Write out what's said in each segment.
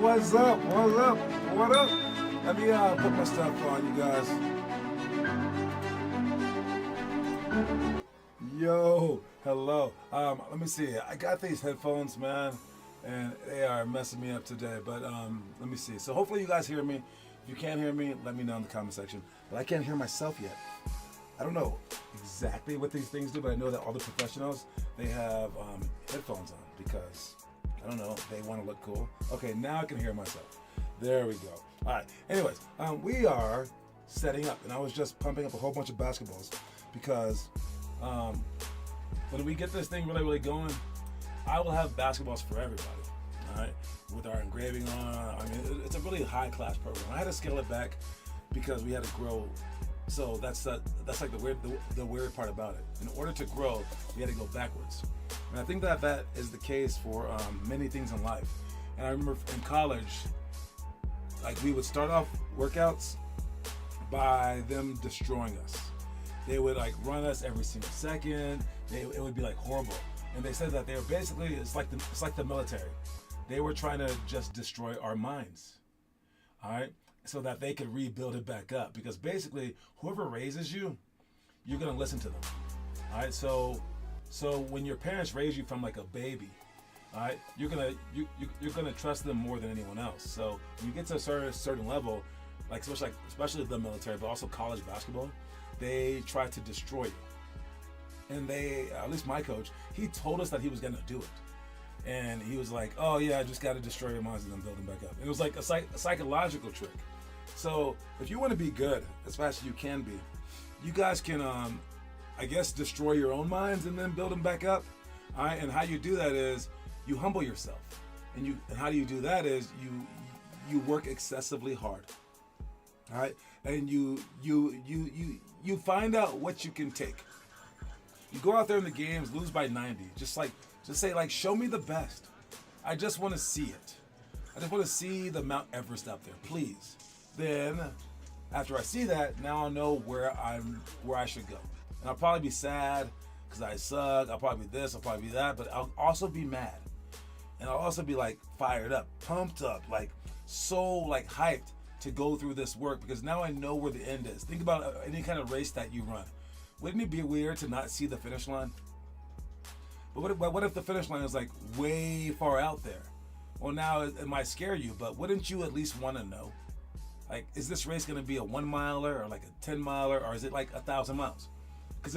what's up? What's up? What up? Let me put my stuff on, you guys. Yo, hello. Let me see. I got these headphones, man, and they are messing me up today. But let me see. So hopefully you guys hear me. If you can't hear me, let me know in the comment section. But I can't hear myself yet. I don't know exactly what these things do, but I know that all the professionals, they have headphones on because, I don't know, they want to look cool. Okay, now I can hear myself. There we go. All right. Anyways, we are setting up, and I was just pumping up a whole bunch of basketballs because when we get this thing really going, I will have basketballs for everybody. All right, with our engraving on. I mean, it's a really high-class program. I had to scale it back because we had to grow. So that's like the weird part about it. In order to grow, we had to go backwards. And I think that is the case for many things in life. And I remember in college, like we would start off workouts by them destroying us. They would like run us every single second. It would be like horrible. And they said that they were basically it's like the military. They were trying to just destroy our minds. All right. So that they could rebuild it back up. Because basically, whoever raises you, you're gonna listen to them. All right. So when your parents raise you from like a baby, all right, you're gonna trust them more than anyone else. So when you get to a certain level, like especially the military, but also college basketball, they try to destroy you. And at least my coach, he told us that he was gonna do it. And he was like, "Oh yeah, I just got to destroy your minds and then build them back up." And it was like a psychological trick. So if you want to be good as fast as you can be, you guys can, I guess, destroy your own minds and then build them back up. All right. And how you do that is you humble yourself. And how do you do that is you work excessively hard. All right. And you find out what you can take. You go out there in the games, lose by 90. Just say, like, show me the best. I just want to see it. I just want to see the Mount Everest up there, please. Then, after I see that, now I'll know where I should go. And I'll probably be sad because I suck. I'll probably be this. I'll probably be that. But I'll also be mad, and I'll also be like fired up, pumped up, like so like hyped to go through this work because now I know where the end is. Think about any kind of race that you run. Wouldn't it be weird to not see the finish line? But what if the finish line is like way far out there? Well, now it might scare you, but wouldn't you at least want to know? Like, is this race going to be a 1 miler or like a 10 miler, or is it like 1,000 miles? Because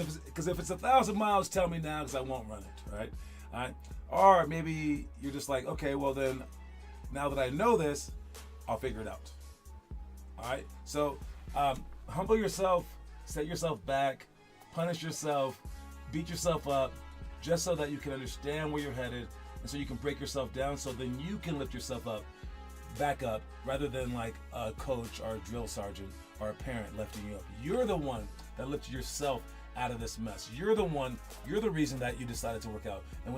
if it's 1,000 miles, tell me now because I won't run it, right? All right? Or maybe you're just like, okay, well then, now that I know this, I'll figure it out. All right? So, humble yourself, set yourself back, punish yourself, beat yourself up, just so that you can understand where you're headed and so you can break yourself down so then you can lift yourself up, back up, rather than like a coach or a drill sergeant or a parent lifting you up. You're the one that lifted yourself out of this mess. You're the reason that you decided to work out. And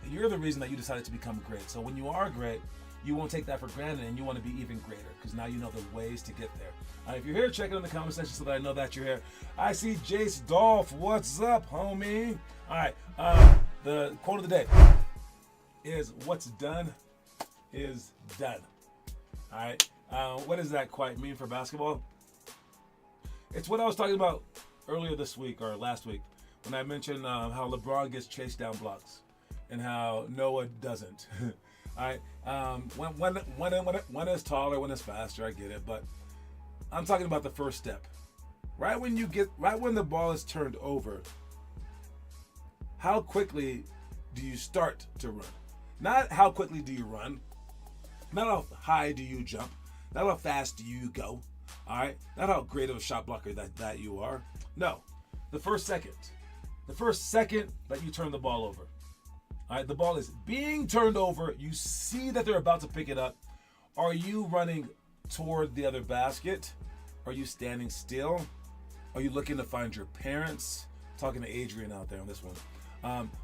you're the reason that you decided to become great. So when you are great, you won't take that for granted and you want to be even greater because now you know the ways to get there. If you're here, check it in the comment section so that I know that you're here. I see Jace Dolph. What's up, homie? All right. The quote of the day is, "What's done is done." All right. What does that quite mean for basketball? It's what I was talking about earlier this week or last week when I mentioned how LeBron gets chased down blocks and how Noah doesn't. All right. One is taller, one is faster. I get it, but I'm talking about the first step. Right when the ball is turned over, how quickly do you start to run? Not how quickly do you run. Not how high do you jump. Not how fast do you go. All right. Not how great of a shot blocker that you are. No. The first second. The first second that you turn the ball over. All right. The ball is being turned over. You see that they're about to pick it up. Are you running toward the other basket? Are you standing still? Are you looking to find your parents? I'm talking to Adrian out there on this one.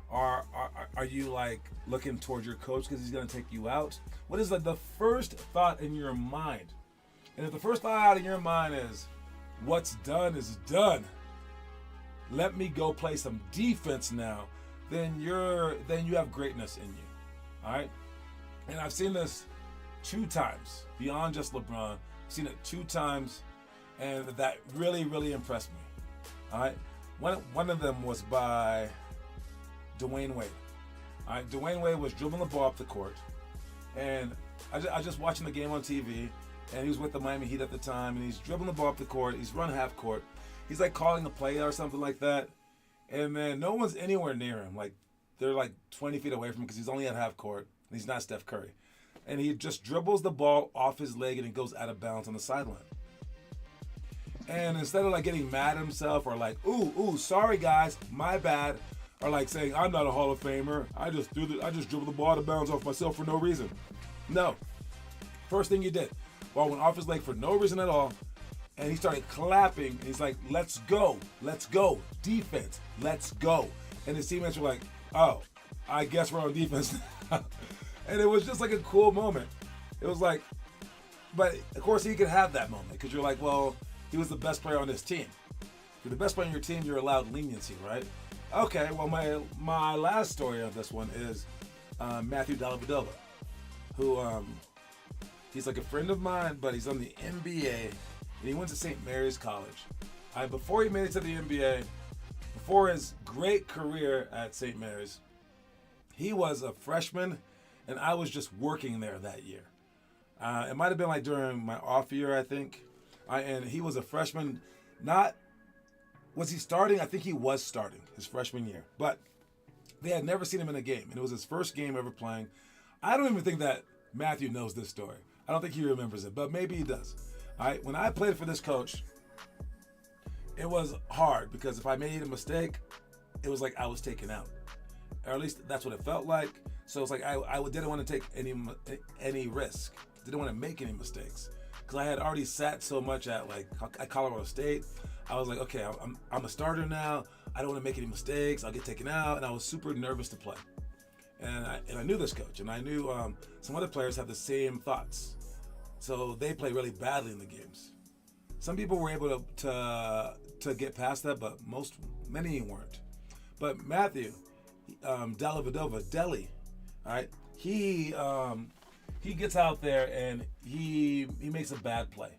Are you like looking toward your coach because he's going to take you out? What is the first thought in your mind? And if the first thought out in your mind is, "What's done is done. Let me go play some defense now," then you have greatness in you. All right. And I've seen this 2 times, beyond just LeBron. I've seen it 2 times, and that really, really impressed me. All right, one of them was by Dwayne Wade. All right, Dwayne Wade was dribbling the ball up the court, and I was just watching the game on TV, and he was with the Miami Heat at the time, and he's dribbling the ball up the court. He's run half court. He's like calling a play or something like that, and then no one's anywhere near him. Like they're like 20 feet away from him because he's only at half court, and he's not Steph Curry. And he just dribbles the ball off his leg and it goes out of bounds on the sideline. And instead of like getting mad at himself or like, ooh, sorry guys, my bad, or like saying I'm not a Hall of Famer, I just dribbled the ball out of bounds off myself for no reason. No. First thing he did, ball went off his leg for no reason at all, and he started clapping. And he's like, let's go, defense, let's go. And his teammates were like, oh, I guess we're on defense now. And it was just like a cool moment. It was like, but of course he could have that moment because you're like, well, he was the best player on his team. If you're the best player on your team, you're allowed leniency, right? Okay, well, my last story on this one is Matthew Dellavedova, who he's like a friend of mine, but he's on the NBA, and he went to St. Mary's College. Before he made it to the NBA, before his great career at St. Mary's, he was a freshman, and I was just working there that year. It might have been like during my off year, I think. And he was a freshman. Was he starting? I think he was starting his freshman year. But they had never seen him in a game. And it was his first game ever playing. I don't even think that Matthew knows this story. I don't think he remembers it, but maybe he does. All right, when I played for this coach, it was hard because if I made a mistake, it was like I was taken out. Or at least that's what it felt like. So it's like I didn't want to take any risk. Didn't want to make any mistakes. Because I had already sat so much at Colorado State. I was like, okay, I'm a starter now. I don't want to make any mistakes. I'll get taken out. And I was super nervous to play. And I knew this coach. And I knew some other players have the same thoughts. So they play really badly in the games. Some people were able to get past that, but many weren't. But Matthew Dellavedova, Delly, all right, he gets out there and he makes a bad play.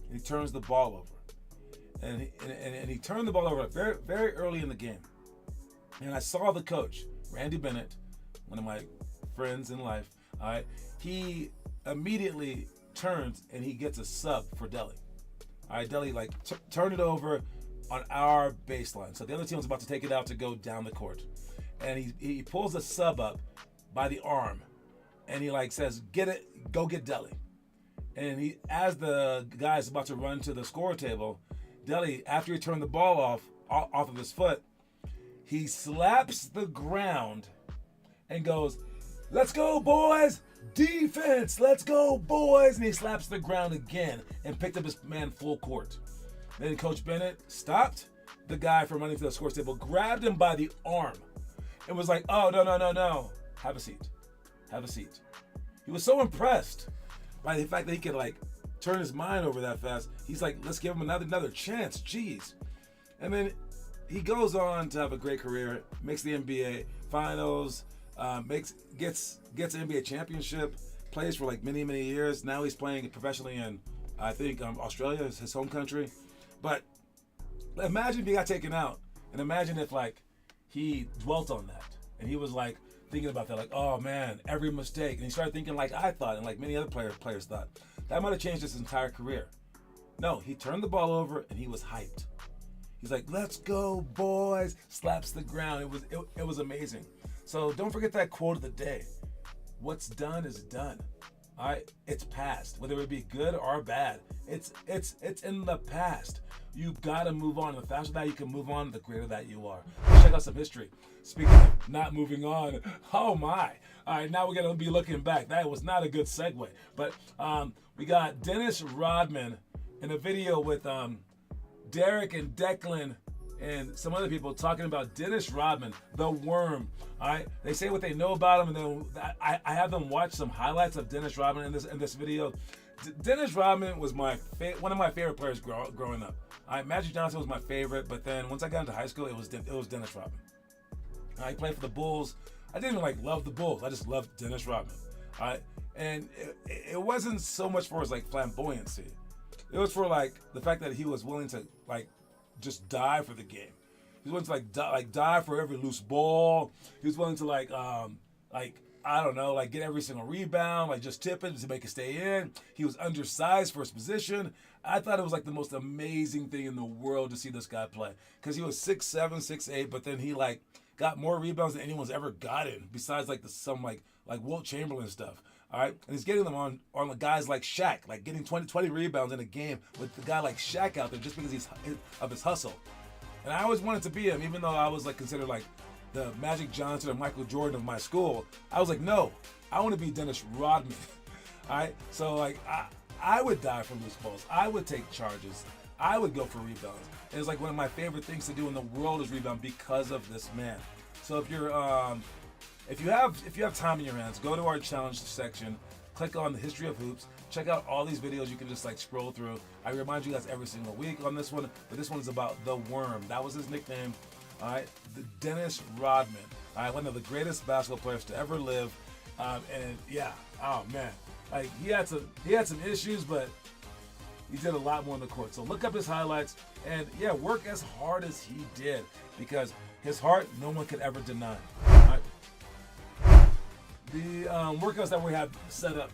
And he turns the ball over. And he turned the ball over very, very early in the game. And I saw the coach, Randy Bennett, one of my friends in life, all right, he immediately turns and he gets a sub for Delly. All right, Delly turned it over on our baseline. So the other team was about to take it out to go down the court. And he pulls the sub up by the arm. And he says, get it, go get Delly. And as the guy's about to run to the score table, Delly, after he turned the ball off of his foot, he slaps the ground and goes, let's go, boys! Defense! Let's go, boys! And he slaps the ground again and picked up his man full court. Then Coach Bennett stopped the guy from running to the score table, grabbed him by the arm, and was like, oh, no. Have a seat. He was so impressed by the fact that he could turn his mind over that fast. He's like, let's give him another chance. Jeez. And then he goes on to have a great career, makes the NBA Finals, gets an NBA championship, plays for many, many years. Now he's playing professionally in, I think, Australia is his home country. But imagine if he got taken out, and imagine if he dwelt on that, and he was thinking about that, oh man, every mistake, and he started thinking like I thought, and many other players thought. That might have changed his entire career. No, he turned the ball over and he was hyped. He's like, let's go, boys! Slaps the ground. It was amazing. So don't forget that quote of the day. What's done is done. All right, it's past, whether it be good or bad. It's in the past. You gotta move on. The faster that you can move on, the greater that you are. Let's check out some history. Speaking of not moving on, oh my! All right, now we're gonna be looking back. That was not a good segue, but we got Dennis Rodman in a video with Derek and Declan and some other people talking about Dennis Rodman, the Worm. All right, they say what they know about him, and then I have them watch some highlights of Dennis Rodman in this video. Dennis Rodman was one of my favorite players growing up. Magic Johnson was my favorite, but then once I got into high school, it was Dennis Rodman. He played for the Bulls. I didn't even love the Bulls. I just loved Dennis Rodman. All right, and it wasn't so much for his like flamboyancy. It was for like the fact that he was willing to like just die for the game. He was willing to die for every loose ball. He was willing to like I don't know, like get every single rebound, like just tip it to make it stay in. He was undersized for his position. I thought it was like the most amazing thing in the world to see this guy play, because he was 6'7", 6'8", but then he like got more rebounds than anyone's ever gotten, besides like some like Wilt Chamberlain stuff. All right, and he's getting them on the guys like Shaq, like getting 20 rebounds in a game with the guy like Shaq out there just because of his hustle. And I always wanted to be him, even though I was like considered like the Magic Johnson or Michael Jordan of my school. I was like, no, I want to be Dennis Rodman. All right, so like I would die for loose balls. I would take charges. I would go for rebounds. And it's like one of my favorite things to do in the world is rebound because of this man. So if you're if you have time in your hands, go to our challenge section, click on the history of hoops, check out all these videos. You can just like scroll through. I remind you guys every single week on this one, but this one is about the Worm. That was his nickname. All right, the Dennis Rodman. All right, one of the greatest basketball players to ever live. And yeah, oh man, like he had some issues, but he did a lot more on the court. So look up his highlights and yeah, work as hard as he did, because his heart no one could ever deny. All right? The workouts that we have set up.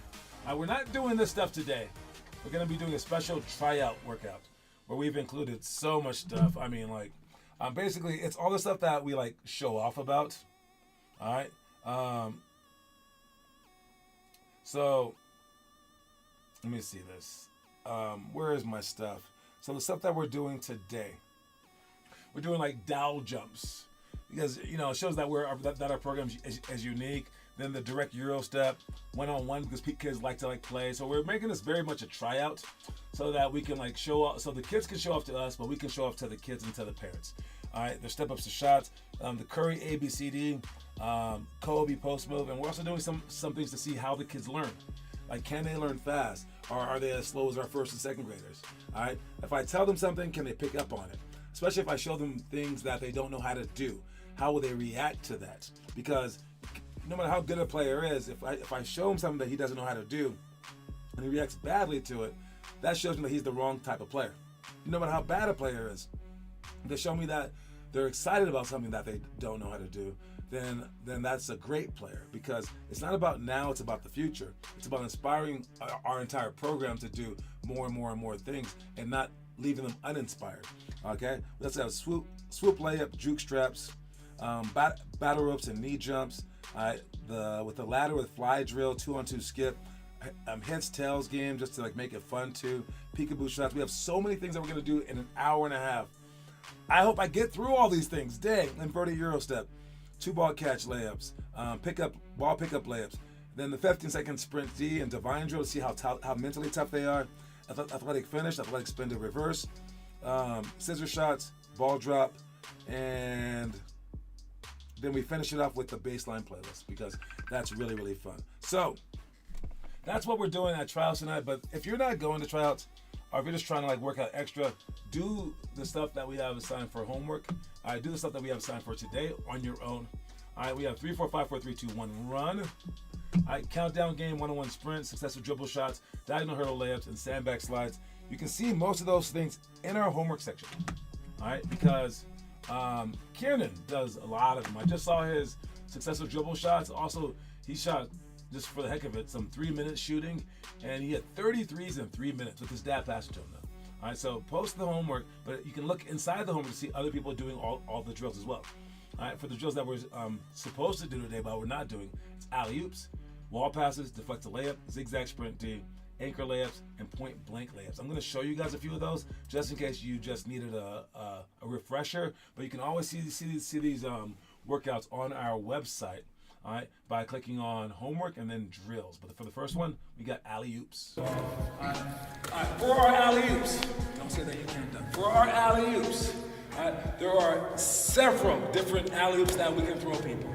We're not doing this stuff today. We're going to be doing a special tryout workout where we've included so much stuff. I mean, like, basically, it's all the stuff that we like show off about. All right. So let me see this. Where is my stuff? So the stuff that we're doing today, we're doing like dowel jumps, because you know it shows that that our program is unique. Then the direct Euro step, one-on-one, because kids like to play. So we're making this very much a tryout, so that we can like show off, so the kids can show off to us, but we can show off to the kids and to the parents. All right, there's step ups to shots, the Curry ABCD, Kobe post move, and we're also doing some things to see how the kids learn. Like, can they learn fast, or are they as slow as our first and second graders? All right, if I tell them something, can they pick up on it? Especially if I show them things that they don't know how to do, how will they react to that? Because no matter how good a player is, if I show him something that he doesn't know how to do, and he reacts badly to it, that shows me that he's the wrong type of player. No matter how bad a player is, if they show me that they're excited about something that they don't know how to do, then that's a great player, because it's not about now, it's about the future. It's about inspiring our entire program to do more and more and more things, and not leaving them uninspired. Okay, let's have swoop layup, juke straps, battle ropes and knee jumps. With the ladder with fly drill, 2-on-2 skip, heads tails game just to like make it fun too. Peekaboo shots. We have so many things that we're gonna do in an hour and a half. I hope I get through all these things. Dang, inverted Euro step, 2-ball catch layups, ball pickup layups. Then the 15-second sprint D and divine drill to see how mentally tough they are. Athletic finish, athletic spin to reverse, scissor shots, ball drop, and then we finish it off with the baseline playlist, because that's really, really fun. So that's what we're doing at tryouts tonight. But if you're not going to tryouts, or if you're just trying to like work out extra, do the stuff that we have assigned for homework. All right, do the stuff that we have assigned for today on your own. All right, we have 3, 4, 5, 4, 3, 2, 1, run. All right, countdown game, 1-on-1 sprint, successful dribble shots, diagonal hurdle layups, and sandbag slides. You can see most of those things in our homework section. All right, because Kiernan does a lot of them. I just saw his successful dribble shots. Also, he shot, just for the heck of it, some 3-minute shooting, and he had 33s in 3 minutes with his dad passing to him though. All right, so post the homework, but you can look inside the homework to see other people doing all the drills as well. All right, for the drills that we're supposed to do today, but we're not doing, it's alley-oops, wall passes, deflect a layup, zigzag sprint D, anchor layups, and point blank layups. I'm going to show you guys a few of those just in case you just needed a refresher. But you can always see these workouts on our website, all right, by clicking on homework and then drills. But for the first one, we got alley-oops. All right, for our alley-oops, don't say that you can't do. For our alley-oops, there are several different alley-oops that we can throw people.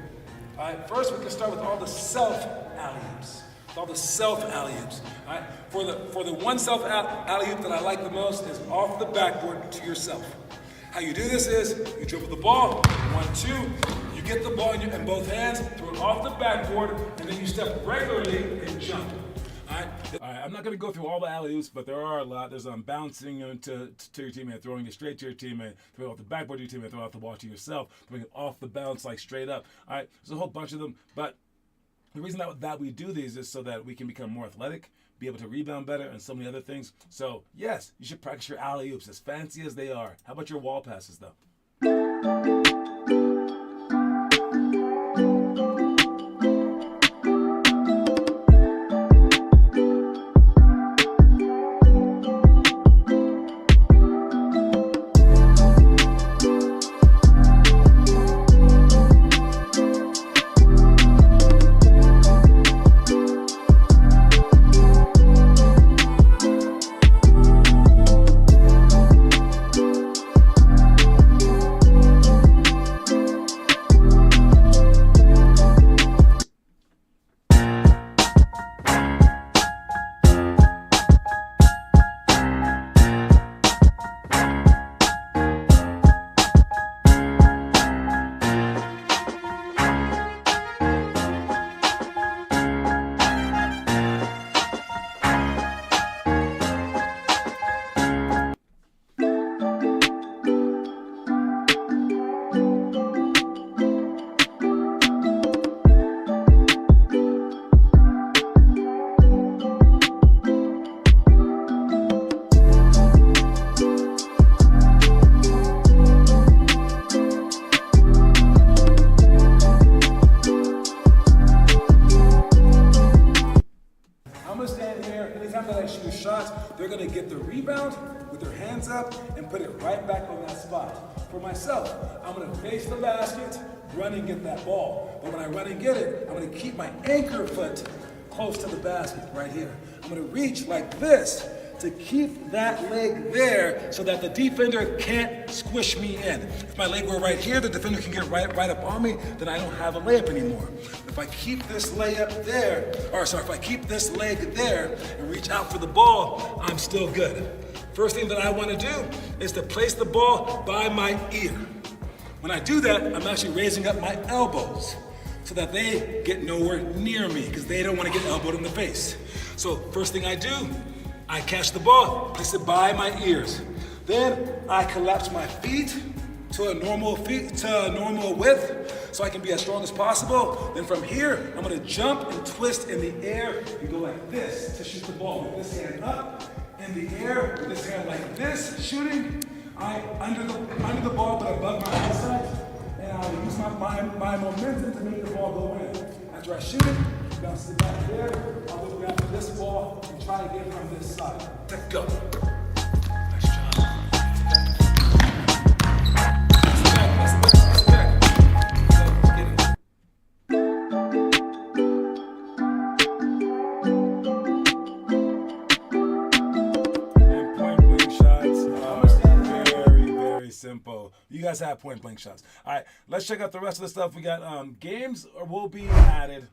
All right, first we can start with all the self alley-oops. All the self alley-oops. All right, for the one self alley-oop that I like the most is off the backboard to yourself. How you do this is you dribble the ball, 1, 2. You You get the ball in both hands, throw it off the backboard, and then you step regularly and jump. All right, I'm not going to go through all the alley-oops, but there are a lot. There's bouncing to your teammate, throwing it straight to your teammate, throwing it off the backboard to your teammate, throwing it off the ball to yourself, throwing it off the bounce like straight up. All right, there's a whole bunch of them, but the reason that we do these is so that we can become more athletic, be able to rebound better, and so many other things. So, yes, you should practice your alley-oops, as fancy as they are. How about your wall passes, though? They're going to get the rebound with their hands up and put it right back on that spot. For myself, I'm going to face the basket, run and get that ball. But when I run and get it, I'm going to keep my anchor foot close to the basket right here. I'm going to reach like this to keep that leg there so that the defender can't squish me in. If my leg were right here, the defender can get right up on me, then I don't have a layup anymore. If I keep this layup there, if I keep this leg there and reach out for the ball, I'm still good. First thing that I want to do is to place the ball by my ear. When I do that, I'm actually raising up my elbows so that they get nowhere near me because they don't want to get elbowed in the face. So first thing I do, I catch the ball, place it by my ears. Then I collapse my feet to a normal width so I can be as strong as possible. Then from here, I'm gonna jump and twist in the air and go like this to shoot the ball with this hand up in the air, with this hand like this, shooting. I under the ball but above my eyesight, and I'll use my momentum to make the ball go in. After I shoot it, bounce it back there. I'll look back for this ball and try to get it from this side. Let's go. Nice job. Let's back. Let's get it. And point blank shots are very, very simple. You guys have point blank shots. All right, let's check out the rest of the stuff. We got games will be added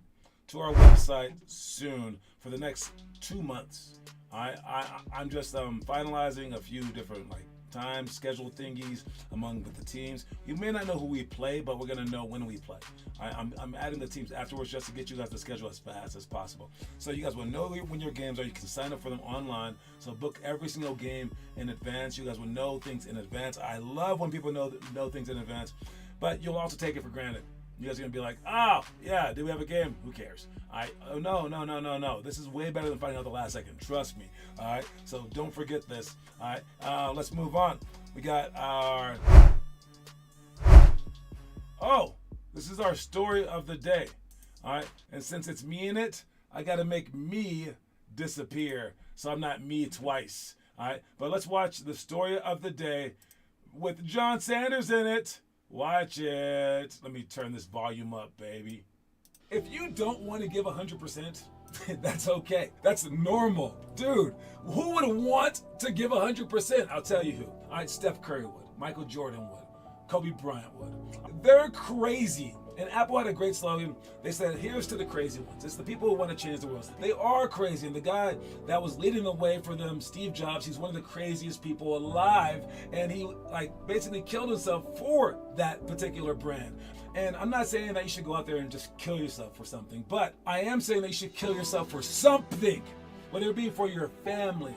to our website soon for the next 2 months. I'm just finalizing a few different time schedule thingies among the teams. You may not know who we play, but we're gonna know when we play. I'm adding the teams afterwards just to get you guys the schedule as fast as possible. So you guys will know when your games are. You can sign up for them online. So book every single game in advance. You guys will know things in advance. I love when people know things in advance, but you'll also take it for granted. You guys are gonna be like, oh yeah, did we have a game? Who cares? Oh no. This is way better than finding out the last second. Trust me. All right. So don't forget this. All right. Let's move on. We got our. Oh, this is our story of the day. All right. And since it's me in it, I gotta make me disappear, so I'm not me twice. All right. But let's watch the story of the day with John Sanders in it. Watch it. Let me turn this volume up, baby. If you don't want to give 100%, that's okay. That's normal. Dude, who would want to give 100%? I'll tell you who. All right, Steph Curry would. Michael Jordan would. Kobe Bryant would. They're crazy. And Apple had a great slogan. They said, here's to the crazy ones. It's the people who want to change the world. They are crazy. And the guy that was leading the way for them, Steve Jobs, he's one of the craziest people alive. And he basically killed himself for that particular brand. And I'm not saying that you should go out there and just kill yourself for something, but I am saying that you should kill yourself for something, whether it be for your family,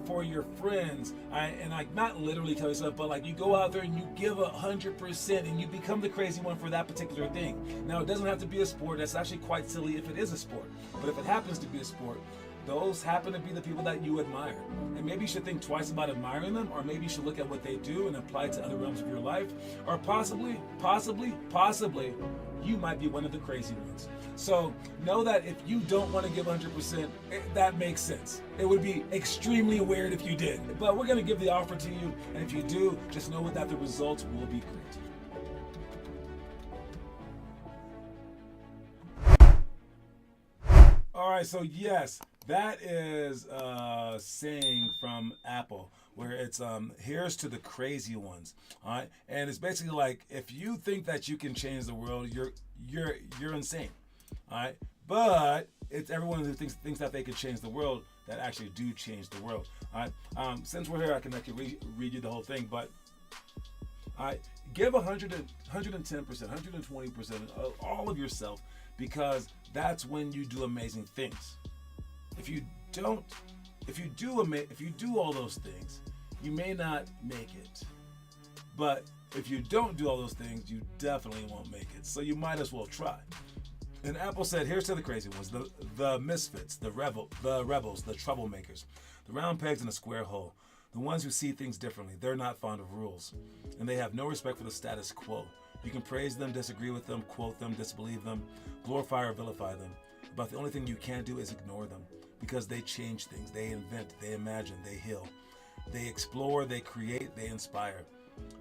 for your friends, and like not literally kill yourself, but like you go out there and you give 100% and you become the crazy one for that particular thing. Now it doesn't have to be a sport. That's actually quite silly if it is a sport, but if it happens to be a sport, those happen to be the people that you admire. And maybe you should think twice about admiring them, or maybe you should look at what they do and apply it to other realms of your life, or possibly, you might be one of the crazy ones. So know that if you don't want to give 100%, that makes sense. It would be extremely weird if you did. But we're going to give the offer to you, and if you do, just know that the results will be great. All right, so yes, that is a saying from Apple where it's here's to the crazy ones. All right, and it's basically like if you think that you can change the world, you're insane. All right, but it's everyone who thinks that they could change the world that actually do change the world. All right, since we're here, I can read you the whole thing, but give 110%, 120% of all of yourself, because that's when you do amazing things. If you do all those things, you may not make it. But if you don't do all those things, you definitely won't make it. So you might as well try. And Apple said, here's to the crazy ones, the misfits, the rebels, the troublemakers, the round pegs in a square hole, the ones who see things differently. They're not fond of rules, and they have no respect for the status quo. You can praise them, disagree with them, quote them, disbelieve them, glorify or vilify them. But the only thing you can't do is ignore them, because they change things, they invent, they imagine, they heal. They explore, they create, they inspire.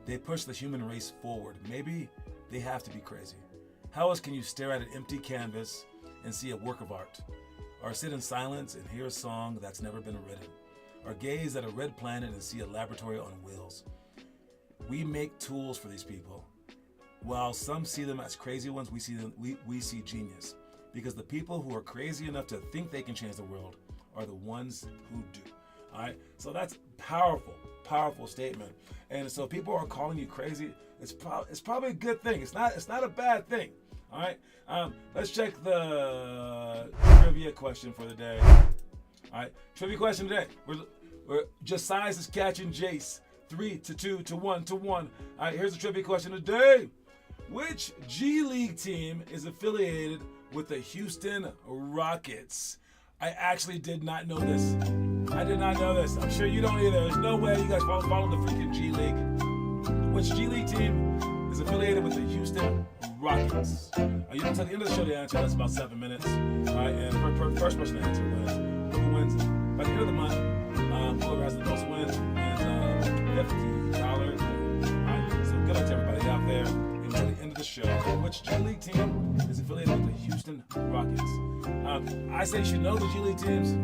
They push the human race forward. Maybe they have to be crazy. How else can you stare at an empty canvas and see a work of art? Or sit in silence and hear a song that's never been written? Or gaze at a red planet and see a laboratory on wheels? We make tools for these people. While some see them as crazy ones, we see genius. Because the people who are crazy enough to think they can change the world are the ones who do. All right, so that's powerful statement. And so people are calling you crazy. It's probably a good thing. It's not a bad thing. All right, let's check the trivia question for the day. All right, trivia question today. We're Josiah's is catching Jace 3-2 to 1-1. All right, here's the trivia question today. Which G League team is affiliated with the Houston Rockets? I actually did not know this. I did not know this. I'm sure you don't either. There's no way you guys follow the freaking G League. Which G League team is affiliated with the Houston Rockets? You don't tell the end of the show to answer. That's about 7 minutes. All right, and first person to answer wins. Who wins by the end of the month? Whoever has the most wins $50. All right, so good luck to everybody out there. Until the end of the show, which G League team is affiliated with the Houston Rockets? I say you should know the G League teams,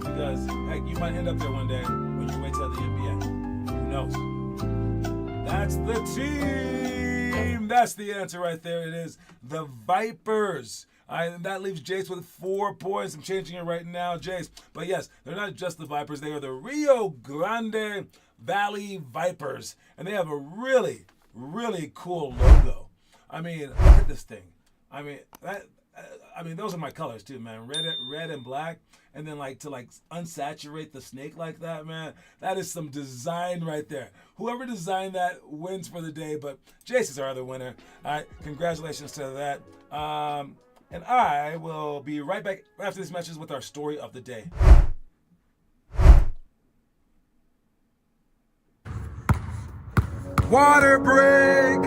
because heck, you might end up there one day when you wait till the NBA. Who knows? That's the team. That's the answer right there. It is the Vipers. And that leaves Jace with 4 points. I'm changing it right now, Jace. But yes, they're not just the Vipers. They are the Rio Grande Valley Vipers. And they have a really cool logo. I mean, look at this thing. I mean, those are my colors too, man. Red and black, and then to unsaturate the snake like that, man. That is some design right there. Whoever designed that wins for the day, but Jace is our other winner. All right, congratulations to that. And I will be right back after these messages with our story of the day. Water break!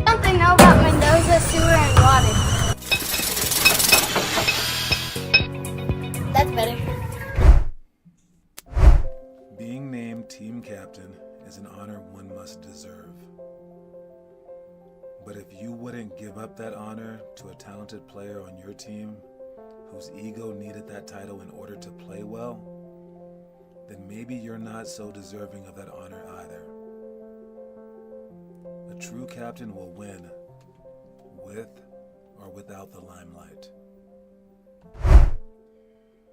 Something know about Mendoza, sewer, and water. That's better. Being named team captain is an honor one must deserve. But if you wouldn't give up that honor to a talented player on your team whose ego needed that title in order to play well, then maybe you're not so deserving of that honor either. A true captain will win, with or without the limelight.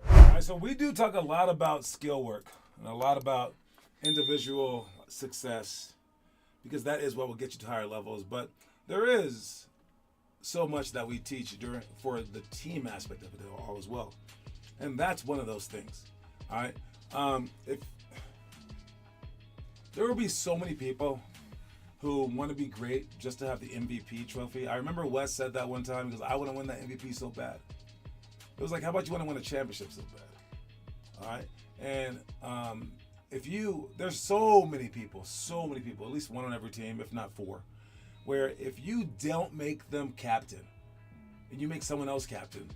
All right, so we do talk a lot about skill work and a lot about individual success, because that is what will get you to higher levels. But there is so much that we teach for the team aspect of it all as well, and that's one of those things. All right, if there will be so many people who want to be great just to have the MVP trophy. I remember Wes said that one time because I want to win that MVP so bad. It was like, how about you want to win a championship so bad? All right, and there's so many people, at least one on every team, if not four, where if you don't make them captain and you make someone else captain,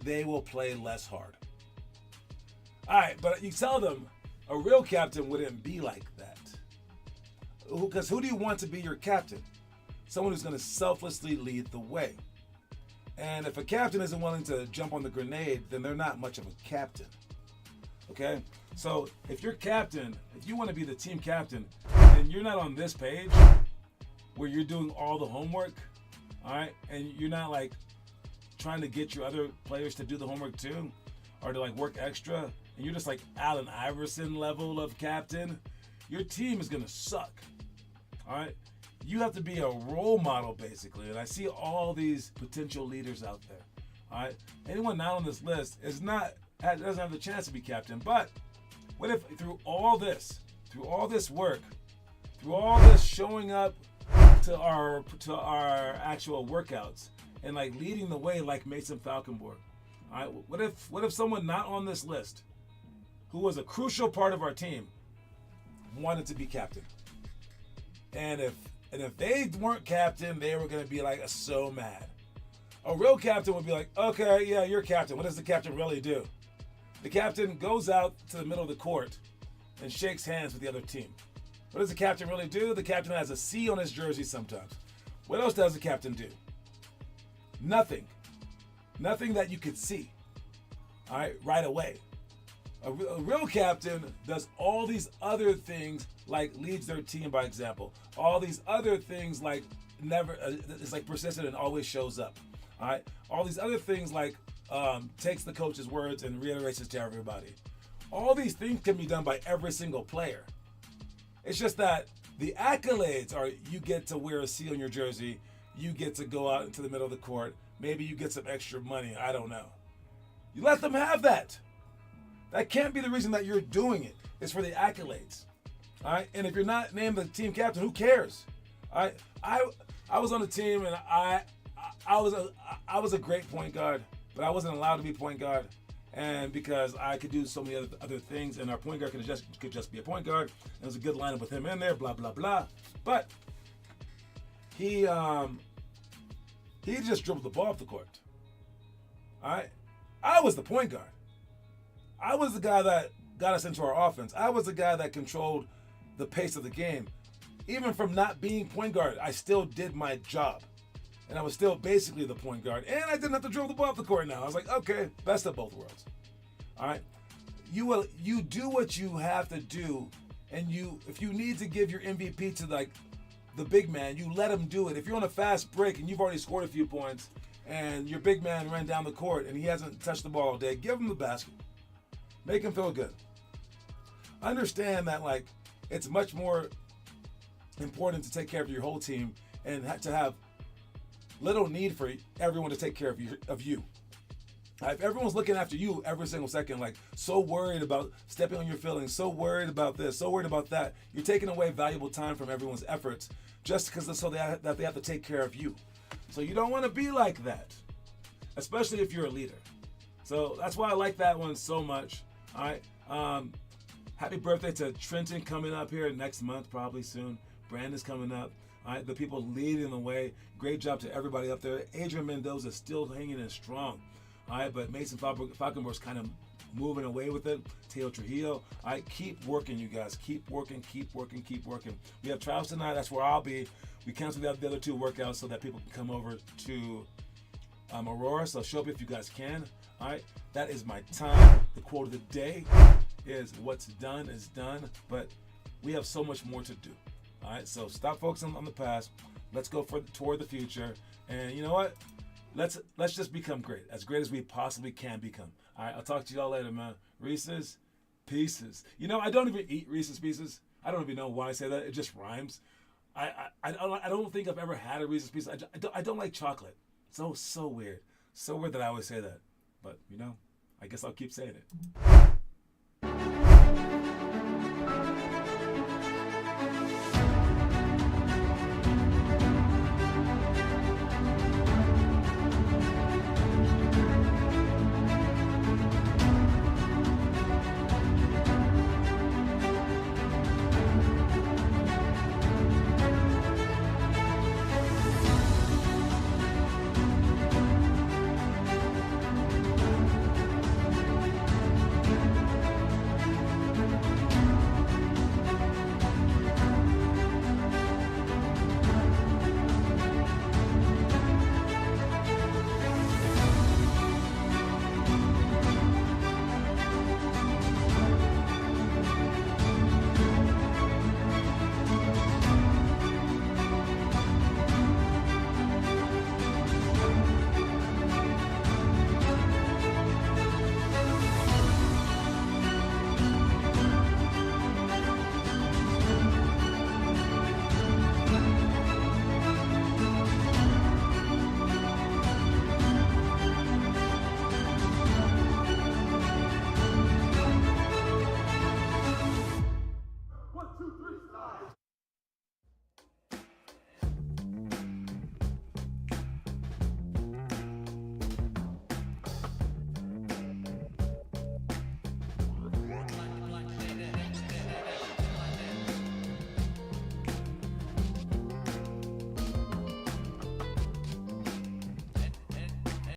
they will play less hard. All right, but you tell them a real captain wouldn't be like that. Because who do you want to be your captain? Someone who's going to selflessly lead the way. And if a captain isn't willing to jump on the grenade, then they're not much of a captain. Okay? So if you're captain, if you want to be the team captain, and you're not on this page where you're doing all the homework, all right, and you're not like trying to get your other players to do the homework too, or to like work extra, and you're just like Allen Iverson level of captain, your team is gonna suck. All right, you have to be a role model basically, and I see all these potential leaders out there. All right, anyone not on this list doesn't have the chance to be captain. But what if through all this work, through all this showing up to our actual workouts and like leading the way like Mason Falkenborg, all right, what if someone not on this list who was a crucial part of our team wanted to be captain? And if they weren't captain, they were going to be like so mad. A real captain would be like, okay, yeah, you're captain. What does the captain really do? The captain goes out to the middle of the court and shakes hands with the other team. What does the captain really do? The captain has a C on his jersey sometimes. What else does the captain do? Nothing. Nothing that you could see, all right, right away. A real captain does all these other things, like leads their team by example. All these other things, like never is like persistent and always shows up. All right. All these other things, like takes the coach's words and reiterates it to everybody. All these things can be done by every single player. It's just that the accolades are: you get to wear a C on your jersey, you get to go out into the middle of the court, maybe you get some extra money. I don't know. You let them have that. That can't be the reason that you're doing it. It's for the accolades. All right. And if you're not named the team captain, who cares? All right. I was on the team and I was a great point guard, but I wasn't allowed to be point guard, and because I could do so many other things, and our point guard could just be a point guard. And it was a good lineup with him in there. Blah blah blah. But he just dribbled the ball off the court. All right. I was the point guard. I was the guy that got us into our offense. I was the guy that controlled the pace of the game. Even from not being point guard, I still did my job. And I was still basically the point guard. And I didn't have to dribble the ball off the court now. I was like, okay, best of both worlds. All right? You do what you have to do. And if you need to give your MVP to like the big man, you let him do it. If you're on a fast break and you've already scored a few points and your big man ran down the court and he hasn't touched the ball all day, give him the basket. Make him feel good. Understand that like it's much more important to take care of your whole team and to have little need for everyone to take care of you. If everyone's looking after you every single second, like so worried about stepping on your feelings, so worried about this, so worried about that, you're taking away valuable time from everyone's efforts just because that they have to take care of you. So you don't want to be like that, especially if you're a leader. So that's why I like that one so much. All right. Happy birthday to Trenton coming up here next month, probably soon. Brandon's coming up. All right. The people leading the way. Great job to everybody up there. Adrian Mendoza is still hanging in strong. All right. But Mason Falkenborg's kind of moving away with it. Teo Trujillo. All right. Keep working, you guys. Keep working, keep working, keep working. We have trials tonight. That's where I'll be. We canceled the other two workouts so that people can come over to Aurora. So show up if you guys can. All right. That is my time. The quote of the day is what's done is done, but we have so much more to do. All right. So stop focusing on the past. Let's go toward the future. And you know what? Let's just become great as we possibly can become. All right. I'll talk to y'all later, man. Reese's Pieces. You know, I don't even eat Reese's Pieces, I don't even know why I say that. It just rhymes. I don't think I've ever had a Reese's Piece. I don't like chocolate. So weird. So weird that I always say that. But, you know, I guess I'll keep saying it.